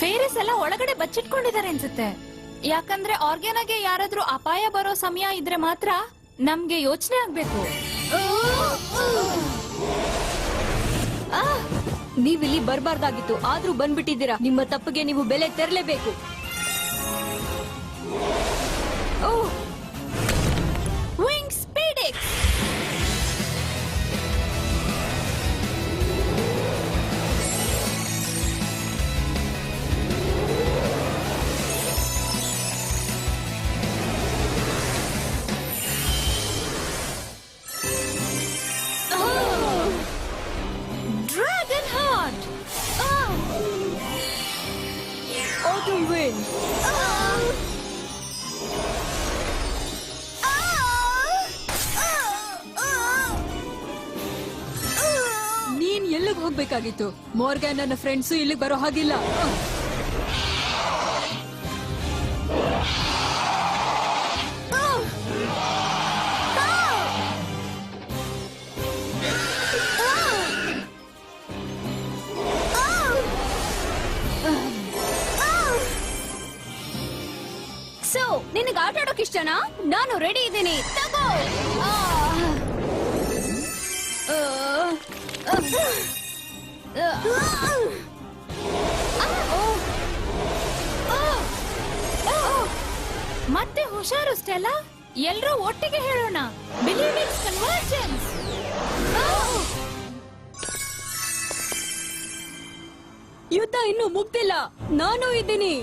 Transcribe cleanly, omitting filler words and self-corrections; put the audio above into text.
ಫೇರಿಸ್ ಎಲ್ಲ ಒಳಗಡೆ ಬಚ್ಚಿಟ್ಕೊಂಡಿದ್ದಾರೆ ಅನ್ಸುತ್ತೆ. ಯಾಕಂದ್ರೆ ಆರ್ಗ್ಯಾನಾಗೆ ಯಾರಾದ್ರೂ ಅಪಾಯ ಬರೋ ಸಮಯ ಇದ್ರೆ ಮಾತ್ರ ನಮ್ಗೆ ಯೋಚನೆ ಆಗ್ಬೇಕು. ನೀವಿಲ್ಲಿ ಬರ್ಬಾರ್ದಾಗಿತ್ತು, ಆದ್ರೂ ಬಂದ್ಬಿಟ್ಟಿದ್ದೀರಾ. ನಿಮ್ಮ ತಪ್ಪಿಗೆ ನೀವು ಬೆಲೆ ತೆರಲೇಬೇಕು. ವಿಂಗ್ ಸ್ಪೀಡಿಕ್ಸ್. Dragon heart. Autumn wind. ನೀನ್ ಎಲ್ಲಿಗೆ ಹೋಗ್ಬೇಕಾಗಿತ್ತು? ಮಾರ್ಗನ್ ನನ್ನ ಫ್ರೆಂಡ್ಸು ಇಲ್ಲಿಗೆ ಬರೋ ಹಾಗಿಲ್ಲ. ಸೊ ನಿನಗೆ ಆಟ ಆಡೋಕ್ ಇಷ್ಟನಾ? ನಾನು ರೆಡಿ ಇದ್ದೀನಿ, ತಗೋ. ಮತ್ತೆ ಹುಷಾರು ಸ್ಟೆಲ್ಲಾ, ಎಲ್ರೂ ಒಟ್ಟಿಗೆ ಹೇಳೋಣ. Believing convergence. ಯುದ್ಧ ಇನ್ನೂ ಮುಗ್ದಿಲ್ಲ, ನಾನು ಇದ್ದೀನಿ.